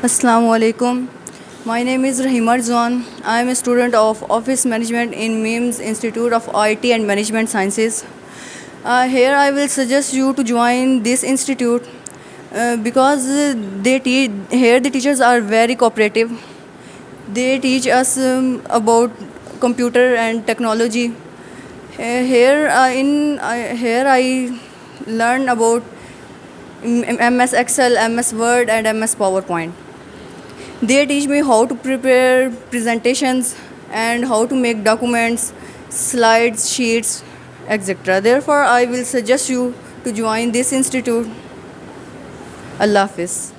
Assalamu alaikum. My name is Raheema Rizwan. I am a student of Office Management in MEMS Institute of IT and Management Sciences. Here I will suggest you to join this institute because here the teachers are very cooperative. They teach us about computer and technology. Here I learn about MS Excel, MS Word, and MS PowerPoint. They teach me how to prepare presentations and how to make documents, slides, sheets, etc. Therefore, I will suggest you to join this institute. Allah Hafiz.